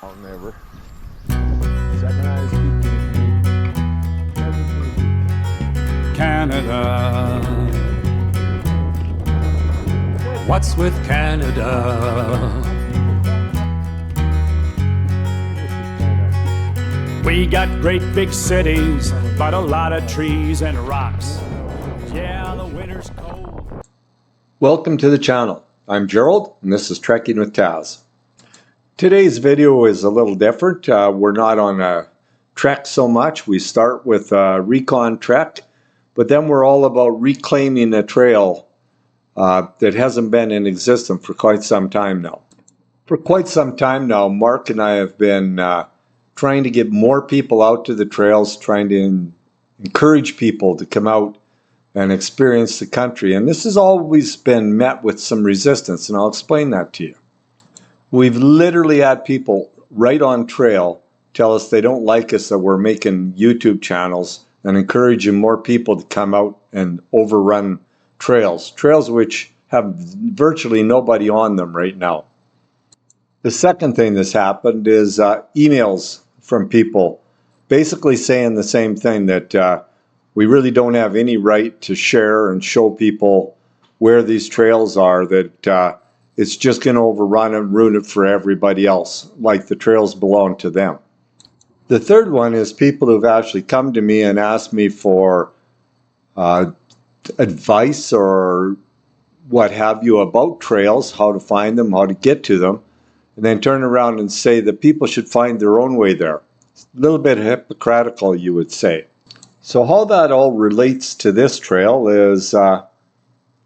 I'll never. Second eyes Canada. What's with Canada? We got great big cities, but a lot of trees and rocks. Yeah, the winter's cold. Welcome to the channel. I'm Gerald, and this is Trekking with Taz. Today's video is a little different. We're not on a trek so much. We start with a recon trek, but then we're all about reclaiming a trail that hasn't been in existence for quite some time now. For quite some time now, Mark and I have been trying to get more people out to the trails, trying to encourage people to come out and experience the country. And this has always been met with some resistance, and I'll explain that to you. We've literally had people right on trail tell us they don't like us, that we're making YouTube channels and encouraging more people to come out and overrun trails which have virtually nobody on them right now. The second thing that's happened is emails from people basically saying the same thing, that we really don't have any right to share and show people where these trails are, that it's just going to overrun and ruin it for everybody else, like the trails belong to them. The third one is people who've actually come to me and asked me for advice or what have you about trails, how to find them, how to get to them, and then turn around and say that people should find their own way there. It's a little bit hypocritical, you would say. So how that all relates to this trail is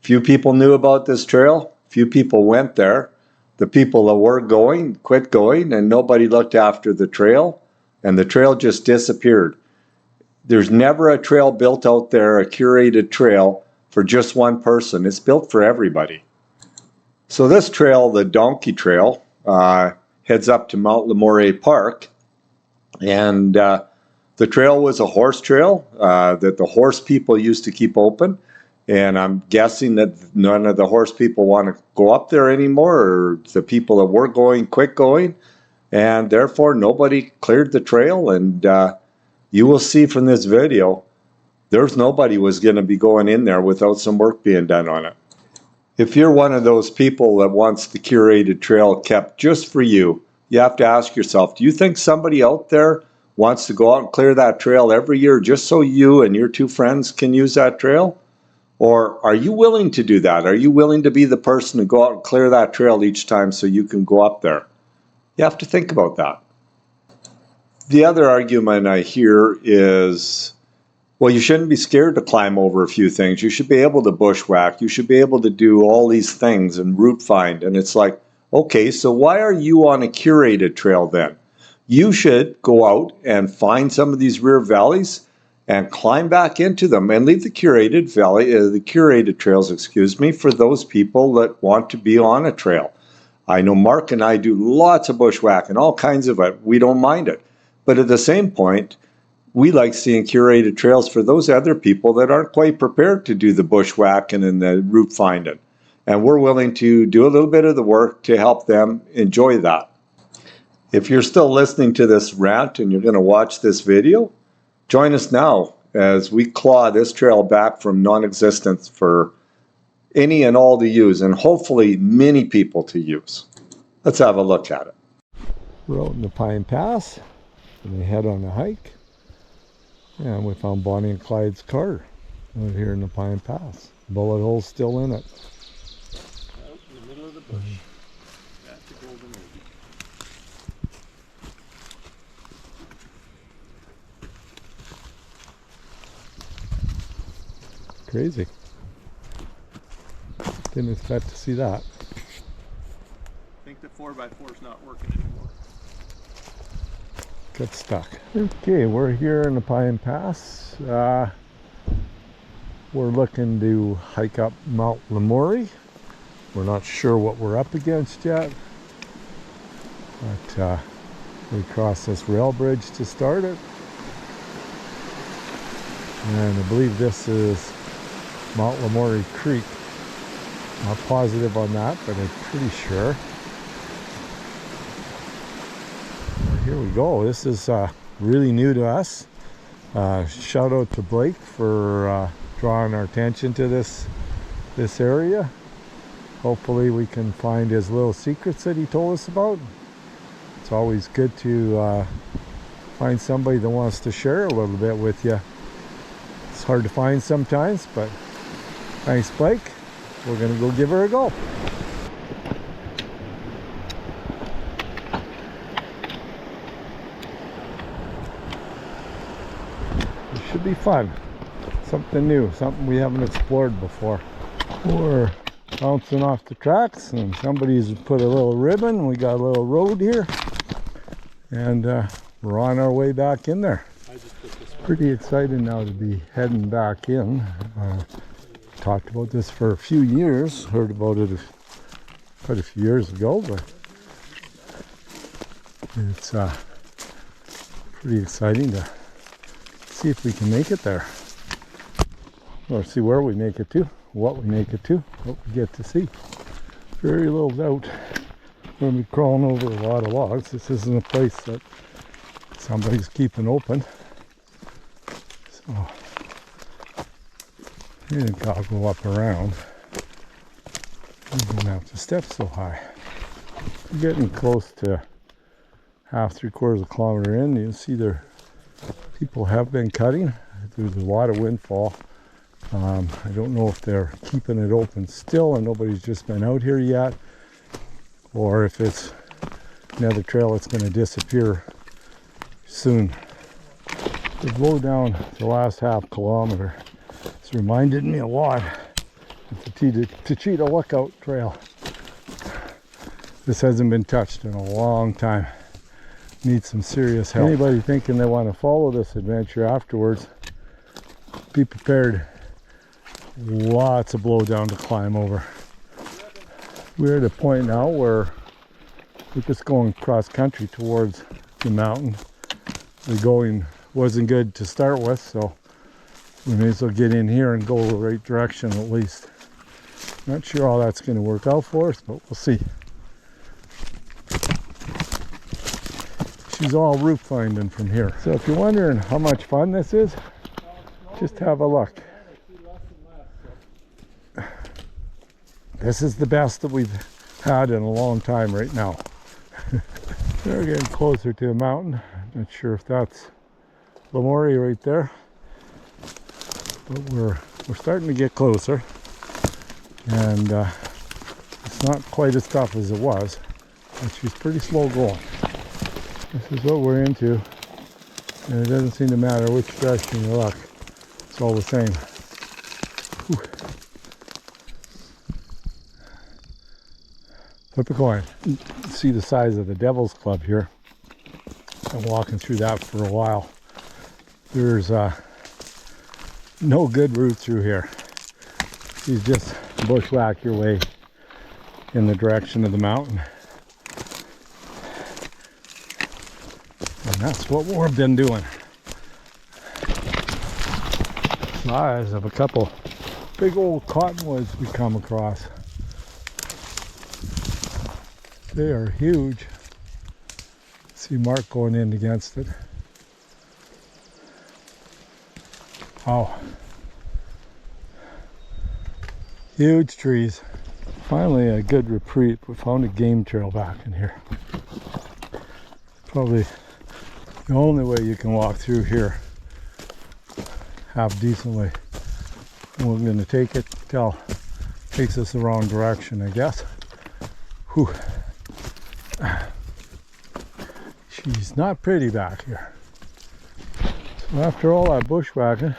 few people knew about this trail. Few people went there. The people that were going quit going, and nobody looked after the trail, and the trail just disappeared. There's never a trail built out there, a curated trail for just one person. It's built for everybody. So this trail, the Donkey Trail, heads up to Mount LEMORAY Park, and the trail was a horse trail that the horse people used to keep open. And I'm guessing that none of the horse people want to go up there anymore, or the people that were going quit going, and therefore nobody cleared the trail. And you will see from this video, there's nobody was going to be going in there without some work being done on it. If you're one of those people that wants the curated trail kept just for you, you have to ask yourself, do you think somebody out there wants to go out and clear that trail every year just so you and your two friends can use that trail? Or are you willing to do that? Are you willing to be the person to go out and clear that trail each time so you can go up there? You have to think about that. The other argument I hear is, well, you shouldn't be scared to climb over a few things. You should be able to bushwhack. You should be able to do all these things and route find. And it's like, okay, so why are you on a curated trail then? You should go out and find some of these rear valleys and climb back into them and leave the curated trails, for those people that want to be on a trail. I know Mark and I do lots of bushwhacking, all kinds of it. We don't mind it. But at the same point, we like seeing curated trails for those other people that aren't quite prepared to do the bushwhacking and the route finding. And we're willing to do a little bit of the work to help them enjoy that. If you're still listening to this rant and you're going to watch this video, join us now as we claw this trail back from non-existence for any and all to use, and hopefully many people to use. Let's have a look at it. We're out in the Pine Pass, and we head on a hike, and we found Bonnie and Clyde's car out here in the Pine Pass. Bullet hole still in it. Out in the middle of the bush. That's the golden lady. Crazy. Didn't expect to see that. I think the 4x4 is not working anymore. Got stuck. Okay, we're here in the Pine Pass. We're looking to hike up Mount LEMORAY. We're not sure what we're up against yet, but we crossed this rail bridge to start it. And I believe this is Mount LEMORAY Creek. Not positive on that, but I'm pretty sure. Here we go. This is really new to us. Shout out to Blake for drawing our attention to this area. Hopefully we can find his little secrets that he told us about. It's always good to find somebody that wants to share a little bit with you. It's hard to find sometimes, but thanks, Blake. We're gonna go give her a go. It should be fun. Something new, something we haven't explored before. We're bouncing off the tracks and somebody's put a little ribbon. We got a little road here and we're on our way back in there. Pretty excited now to be heading back in. Talked about this for a few years, heard about it quite a few years ago, but it's pretty exciting to see if we can make it there, or see where we make it to, what we make it to, what we get to see. Very little doubt we're going to be crawling over a lot of logs. This isn't a place that somebody's keeping open, so you gotta go up around. You don't have to step so high. We're getting close to half, 3/4 kilometer in. You see there people have been cutting. There's a lot of windfall. I don't know if they're keeping it open still and nobody's just been out here yet, or if it's another trail that's going to disappear soon. The blow down the last half kilometer, it's reminded me a lot of the Techeetah Lookout Trail. This hasn't been touched in a long time. Needs some serious help. Anybody thinking they want to follow this adventure afterwards, be prepared. Lots of blow down to climb over. We're at a point now where we're just going cross country towards the mountain. The going wasn't good to start with, so we may as well get in here and go the right direction at least. Not sure how that's going to work out for us, but we'll see. She's all route finding from here. So if you're wondering how much fun this is, just have a look. This is the best that we've had in a long time right now. We're getting closer to a mountain. Not sure if that's LEMORAY right there, but we're starting to get closer, and it's not quite as tough as it was, but she's pretty slow going. This is what we're into, and it doesn't seem to matter which direction you look, it's all the same. Whew. Flip a coin. You can see the size of the Devil's Club here. Been walking through that for a while. There's no good route through here. You just bushwhack your way in the direction of the mountain. And that's what we've been doing. Size of a couple big old cottonwoods we come across. They are huge. See Mark going in against it. Wow. Huge trees. Finally a good reprieve. We found a game trail back in here. Probably the only way you can walk through here half decently. And we're going to take it till it takes us the wrong direction, I guess. Whew. She's not pretty back here. So after all that bushwhacking,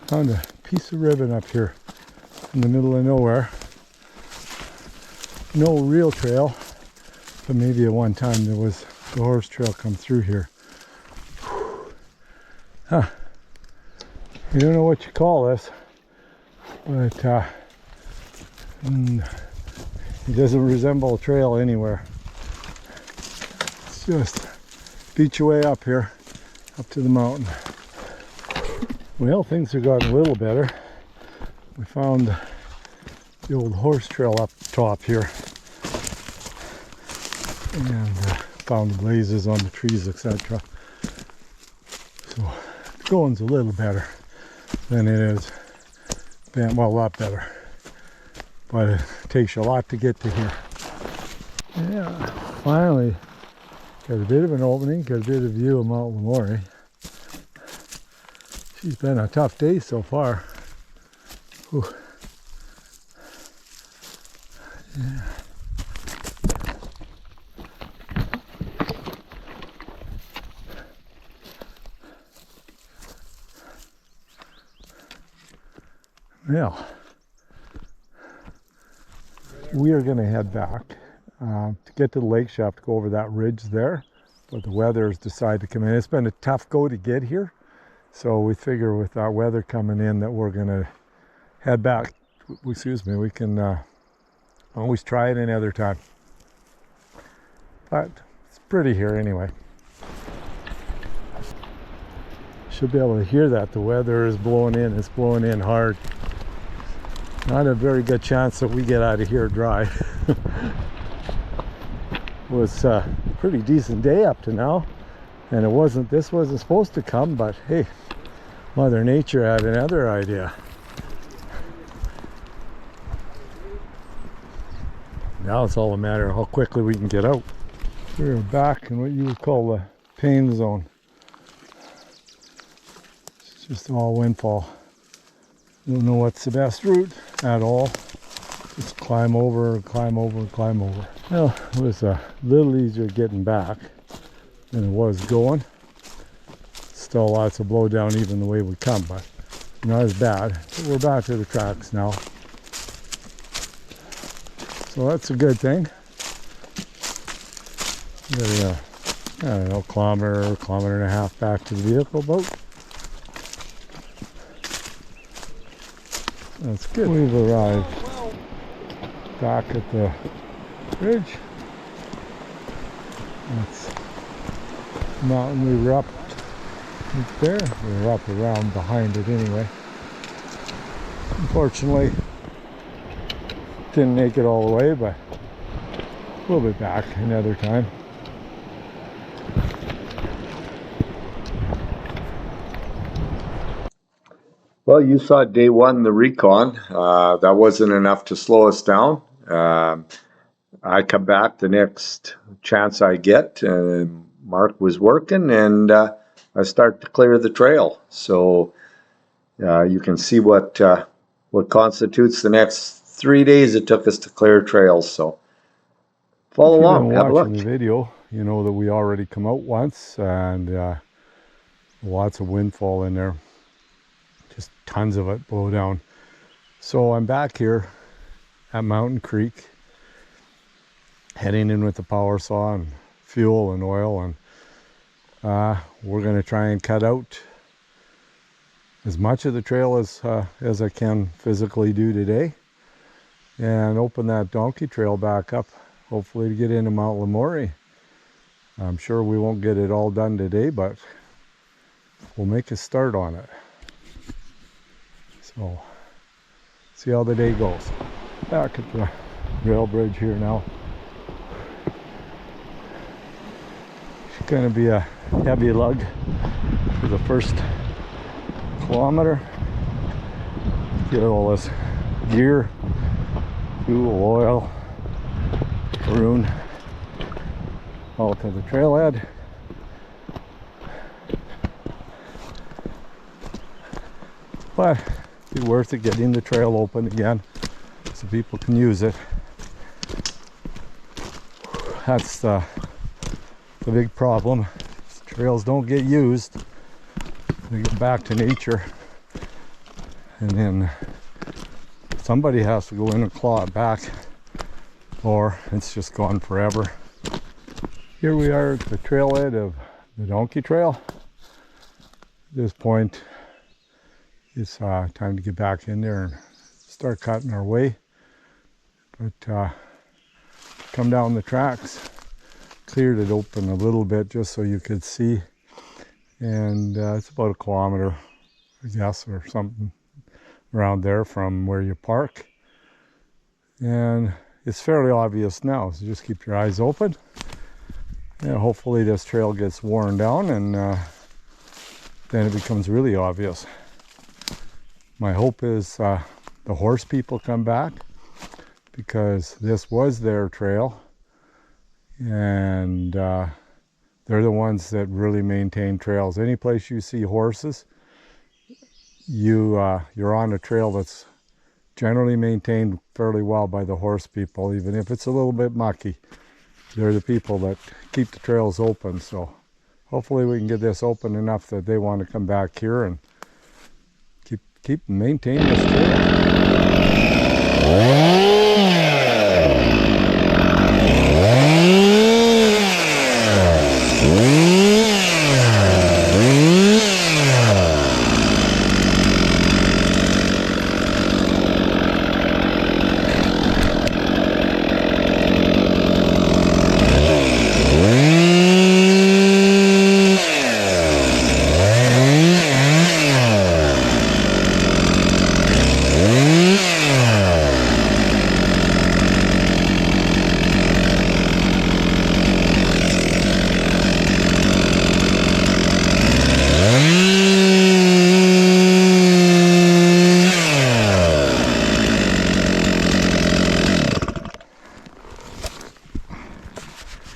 found a piece of ribbon up here in the middle of nowhere. No real trail, but maybe at one time there was the horse trail come through here. Huh. I don't know what you call this, but it doesn't resemble a trail anywhere. It's just beat your way up here, up to the mountain. Well, things have gotten a little better. We found the old horse trail up top here, and found the blazes on the trees, etc. So the going's a little better than it is. Well, a lot better. But it takes a lot to get to here. Yeah, finally got a bit of an opening, got a bit of view of Mount LEMORAY. She's been a tough day so far. Whew. Yeah. Well, we are going to head back to get to the lake shaft, go over that ridge there, but the weather has decided to come in. It's been a tough go to get here, so we figure with our weather coming in that we're going to head back. Excuse me, we can always try it another time, but it's pretty here anyway. Should be able to hear that. The weather is blowing in. It's blowing in hard. Not a very good chance that we get out of here dry. It was a pretty decent day up to now, and this wasn't supposed to come, but hey, Mother Nature had another idea. Now it's all a matter of how quickly we can get out. We're back in what you would call the pain zone. It's just all windfall. Don't know what's the best route at all. Just climb over, climb over, climb over. Well, it was a little easier getting back than it was going. Still lots of blowdown even the way we come, but not as bad. But we're back to the tracks now. So that's a good thing. Got I don't know, kilometer and a half back to the vehicle boat. That's good. We've arrived back at the ridge. That's the mountain we were up right there. We were up around behind it anyway. Unfortunately, didn't make it all the way, but we'll be back another time. Well, you saw day one, the recon. That wasn't enough to slow us down. I come back the next chance I get, and Mark was working, and I start to clear the trail. So you can see what constitutes the next 3 days it took us to clear trails. So follow along, have a look. If you've been watching the video, you know that we already come out once, and lots of windfall in there. Just tons of it blow down. So I'm back here at Mountain Creek, heading in with the power saw and fuel and oil, and we're going to try and cut out as much of the trail as I can physically do today, and open that donkey trail back up, hopefully to get into Mount LEMORAY. I'm sure we won't get it all done today, but we'll make a start on it. So, see how the day goes. Back at the rail bridge here now. It's going to be a heavy lug for the first kilometer. Get all this gear, fuel, oil, maroon, all to the trailhead. But be worth it getting the trail open again so people can use it. That's the big problem. Trails don't get used. They get back to nature, and then somebody has to go in and claw it back, or it's just gone forever. Here we are at the trailhead of the Donkey Trail. At this point, it's time to get back in there and start cutting our way. But come down the tracks, cleared it open a little bit just so you could see, and it's about a kilometer, I guess, or something around there from where you park. And it's fairly obvious now, so just keep your eyes open Yeah, hopefully this trail gets worn down and then it becomes really obvious. My hope is the horse people come back, because this was their trail, and they're the ones that really maintain trails. Any place you see horses, you're on a trail that's generally maintained fairly well by the horse people, even if it's a little bit mucky. They're the people that keep the trails open, so hopefully we can get this open enough that they want to come back here and keep maintaining this trail.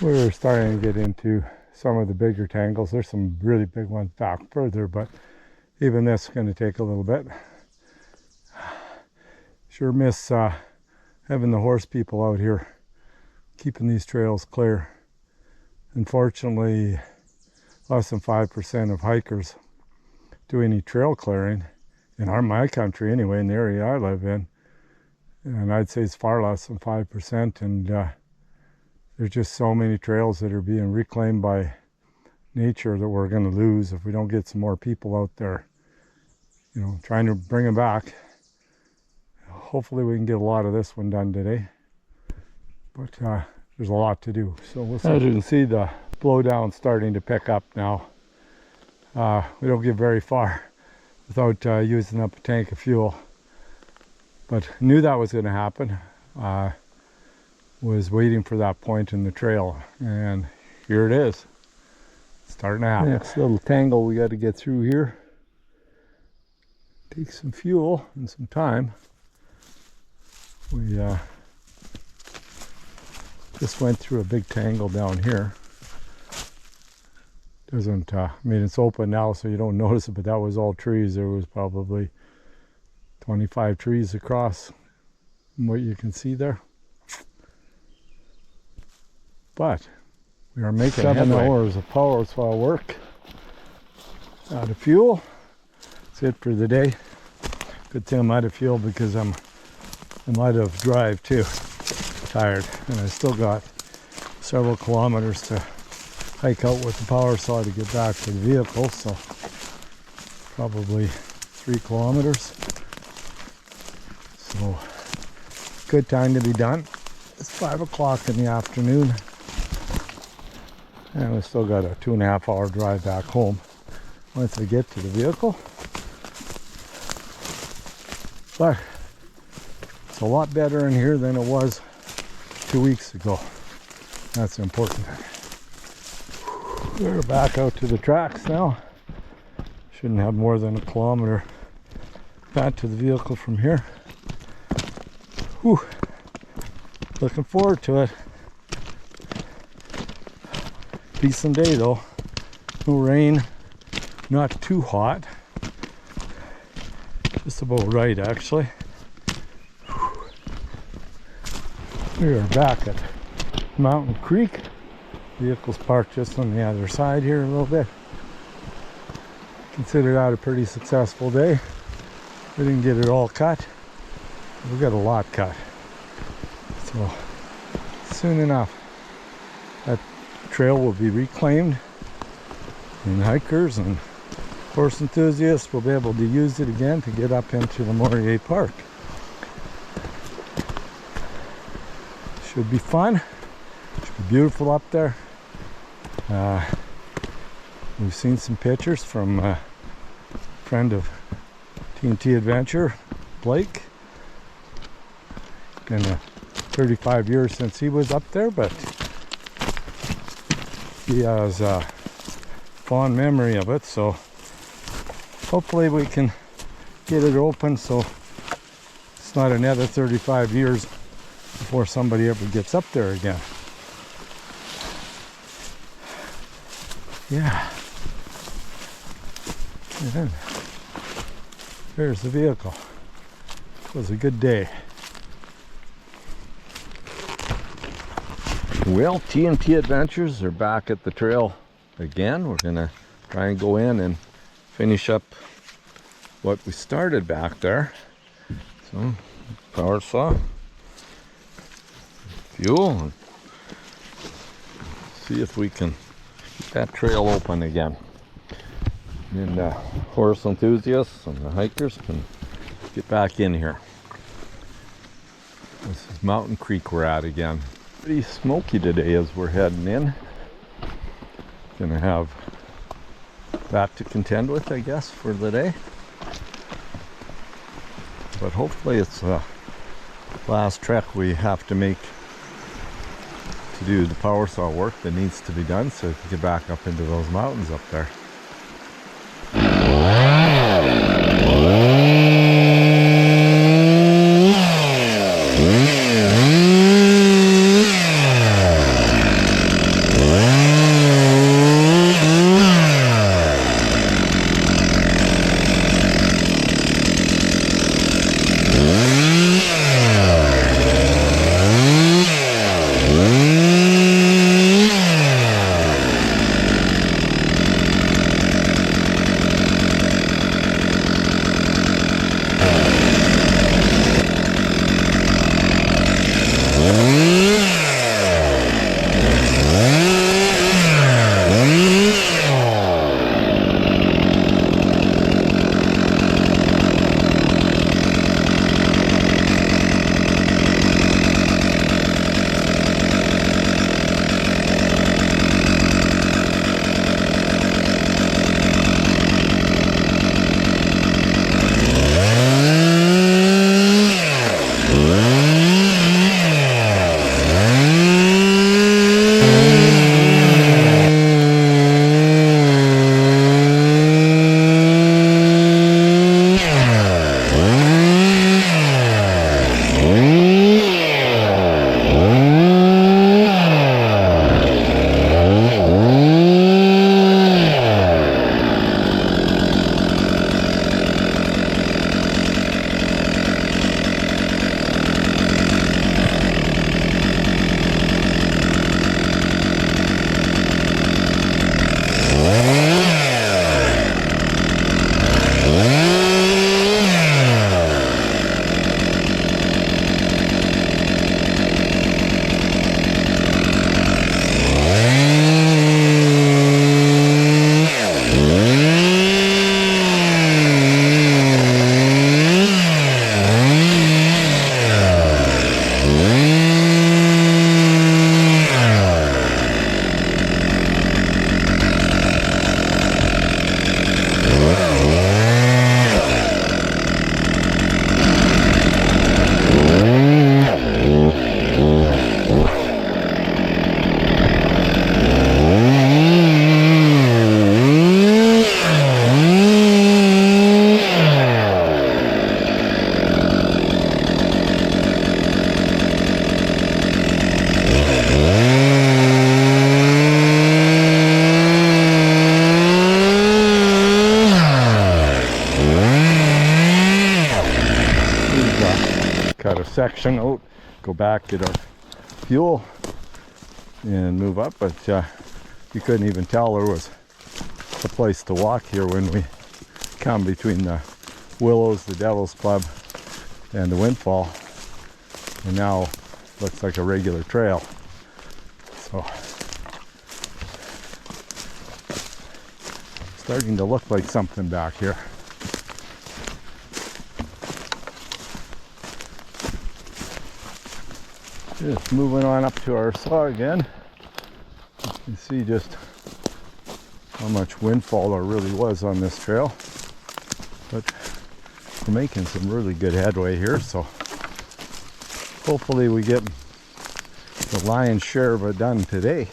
We're starting to get into some of the bigger tangles. There's some really big ones back further, but even this is going to take a little bit. Sure miss having the horse people out here keeping these trails clear. Unfortunately, less than 5% of hikers do any trail clearing in my country anyway, in the area I live in. And I'd say it's far less than 5%, and there's just so many trails that are being reclaimed by nature that we're going to lose if we don't get some more people out there, you know, trying to bring them back. Hopefully we can get a lot of this one done today, but there's a lot to do. So we'll see. As you can see, the blowdown's starting to pick up now. We don't get very far without using up a tank of fuel, but knew that was going to happen. Was waiting for that point in the trail, and here it is. It's starting to happen. Next little tangle we got to get through here. Take some fuel and some time. We just went through a big tangle down here. Doesn't, I mean, it's open now so you don't notice it, but that was all trees. There was probably 25 trees across from what you can see there. But we are making 7 hours of power while work. Out of fuel. That's it for the day. Good thing I'm out of fuel because I'm out of drive too. Tired, and I still got several kilometers to hike out with the power saw to get back to the vehicle. So probably 3 kilometers. So good time to be done. It's 5 o'clock in the afternoon. And we still got a 2.5 hour drive back home once we get to the vehicle. But it's a lot better in here than it was 2 weeks ago. That's important. We're back out to the tracks now. Shouldn't have more than 1 kilometer back to the vehicle from here. Whew. Looking forward to it. Decent day though. No rain, not too hot. Just about right actually. We are back at Mountain Creek. Vehicle's parked just on the other side here a little bit. Consider that a pretty successful day. We didn't get it all cut. We got a lot cut. So soon enough that trail will be reclaimed, and hikers and horse enthusiasts will be able to use it again to get up into LEMORAY Park. Should be fun. Should be beautiful up there. We've seen some pictures from a friend of TNT Adventure, Blake. Been 35 years since he was up there, but he has a fond memory of it, so hopefully we can get it open so it's not another 35 years before somebody ever gets up there again. Yeah. And there's the vehicle. It was a good day. Well, TNT Adventures are back at the trail again. We're gonna try and go in and finish up what we started back there. So, power saw, fuel, and see if we can get that trail open again. And horse enthusiasts and the hikers can get back in here. This is Mountain Creek we're at again. Pretty smoky today as we're heading in. Gonna have that to contend with, I guess, for the day. But hopefully it's the last trek we have to make to do the power saw work that needs to be done so we can get back up into those mountains up there. Cut a section out, go back, get our fuel, and move up. But you couldn't even tell there was a place to walk here when we come between the Willows, the Devil's Club, and the Windfall. And now looks like a regular trail. So starting to look like something back here. Just moving on up to our saw again. You can see just how much windfall there really was on this trail. But we're making some really good headway here, so hopefully we get the lion's share of it done today.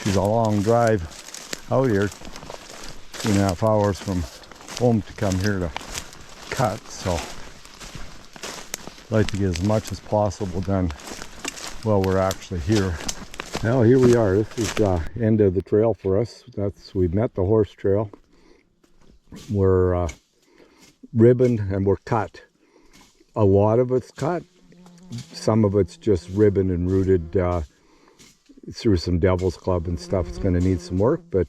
She's a long drive out here, 2.5 hours from home to come here to cut, so I'd like to get as much as possible done while we're actually here. Now here we are. This is the end of the trail for us. We've met the horse trail. We're ribboned and we're cut. A lot of it's cut. Some of it's just ribboned and rooted through some Devil's Club and stuff. It's going to need some work, but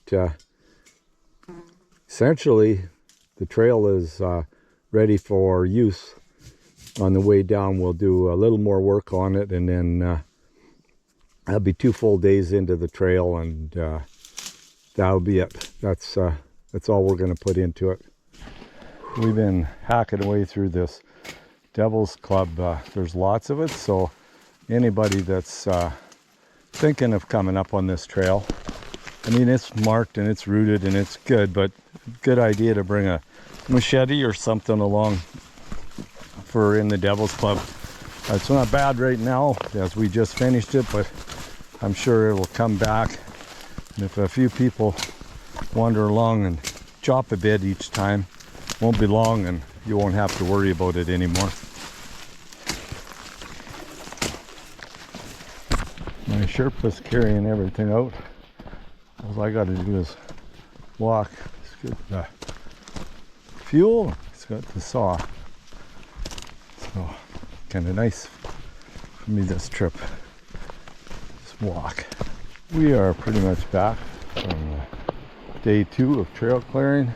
essentially the trail is ready for use. On the way down we'll do a little more work on it, and then that'll be 2 full days into the trail, and that'll be it. That's all we're going to put into it. We've been hacking away through this Devil's Club. There's lots of it, so anybody that's thinking of coming up on this trail, I mean, it's marked and it's rooted and it's good, but good idea to bring a machete or something along for in the Devil's Club. It's not bad right now as we just finished it, but I'm sure it will come back. And if a few people wander along and chop a bit each time, won't be long and you won't have to worry about it anymore. My Sherpa's carrying everything out. All I got to do is walk. He's got the fuel, he's got the saw. So, kind of nice for me this trip. Just walk. We are pretty much back from day 2 of trail clearing.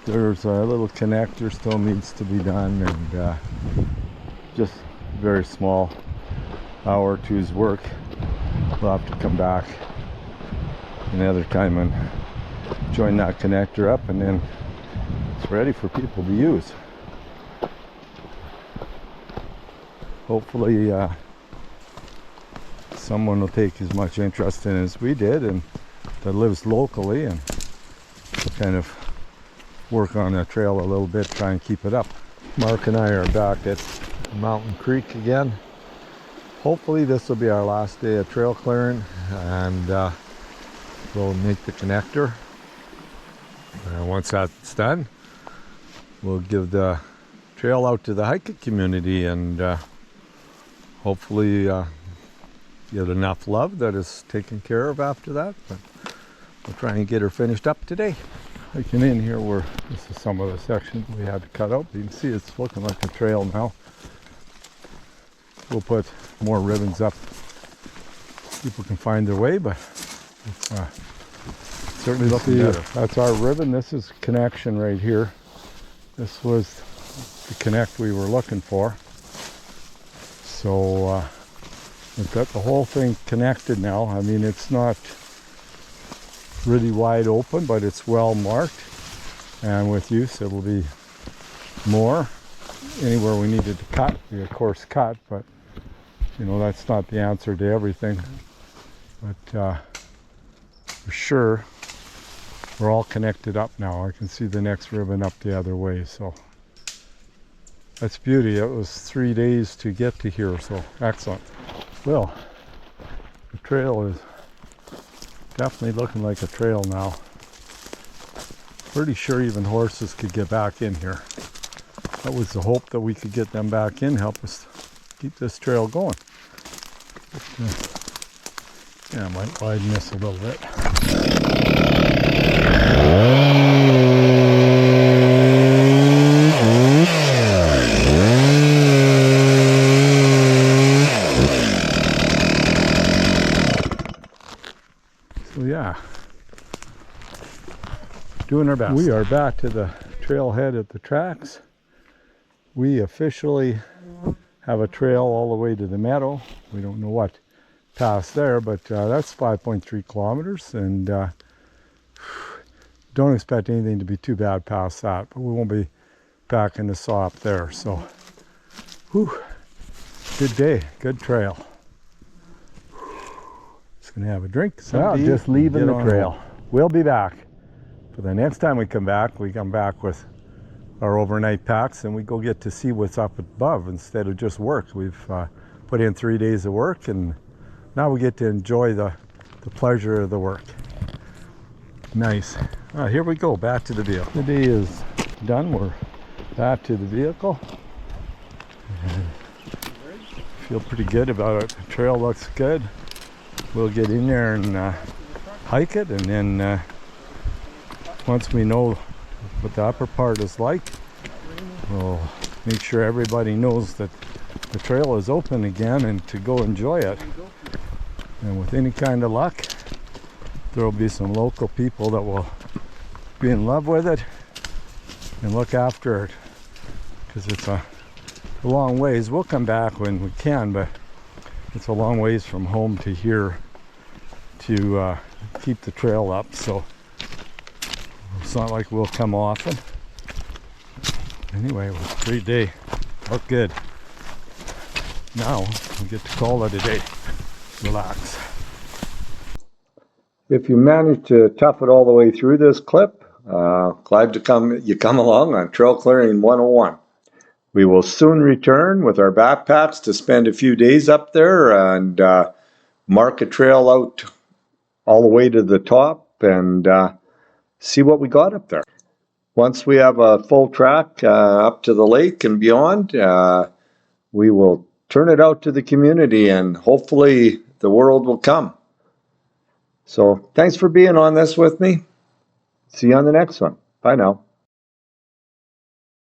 There's a little connector still needs to be done, and just very small hour or two's work. We'll have to come back another time and join that connector up, and then it's ready for people to use. Hopefully someone will take as much interest in it as we did, and that lives locally, and kind of work on the trail a little bit, try and keep it up. Mark and I are back at Mountain Creek again. Hopefully this will be our last day of trail clearing, and we'll make the connector. Once that's done, we'll give the trail out to the hiking community, and hopefully get enough love that is taken care of after that. But we'll try and get her finished up today. Hiking in here, this is some of the sections we had to cut out. You can see it's looking like a trail now. We'll put more ribbons up. People can find their way, but it's certainly looking better. That's our ribbon. This is connection right here. This was the connect we were looking for. So we've got the whole thing connected now. I mean, it's not really wide open, but it's well marked, and with use it'll be more. Anywhere we needed to cut, we of course cut, but you know, that's not the answer to everything. But for sure we're all connected up now. I can see the next ribbon up the other way, so that's beauty. It was 3 days to get to here, so excellent. Well, the trail is definitely looking like a trail now. Pretty sure even horses could get back in here. That was the hope, that we could get them back in, help us keep this trail going. Yeah, I might widen this a little bit. So yeah, doing our best. We are back to the trailhead at the tracks. We officially have a trail all the way to the meadow. We don't know what past there, but that's 5.3 kilometers, and don't expect anything to be too bad past that, but we won't be back in the saw up there. So whew, good day, good trail. Just gonna have a drink, just leaving the trail. We'll be back for the next time we come back. We come back with our overnight packs, and we go get to see what's up above instead of just work. We've put in 3 days of work, and now we get to enjoy the the pleasure of the work. Nice. Here we go, back to the vehicle. The day is done. We're back to the vehicle. And feel pretty good about it. The trail looks good. We'll get in there and hike it, and then once we know what the upper part is like, we'll make sure everybody knows that the trail is open again and to go enjoy it. And with any kind of luck, there will be some local people that will be in love with it and look after it, because it's a long ways. We'll come back when we can, but it's a long ways from home to here to keep the trail up, so it's not like we'll come often. Anyway, it was a great day. Looked good. Now we get to call it a day. Relax. If you managed to tough it all the way through this clip, glad you come along on Trail Clearing 101. We will soon return with our backpacks to spend a few days up there and mark a trail out all the way to the top and see what we got up there. Once we have a full track up to the lake and beyond, we will turn it out to the community, and hopefully the world will come. So thanks for being on this with me. See you on the next one. Bye now.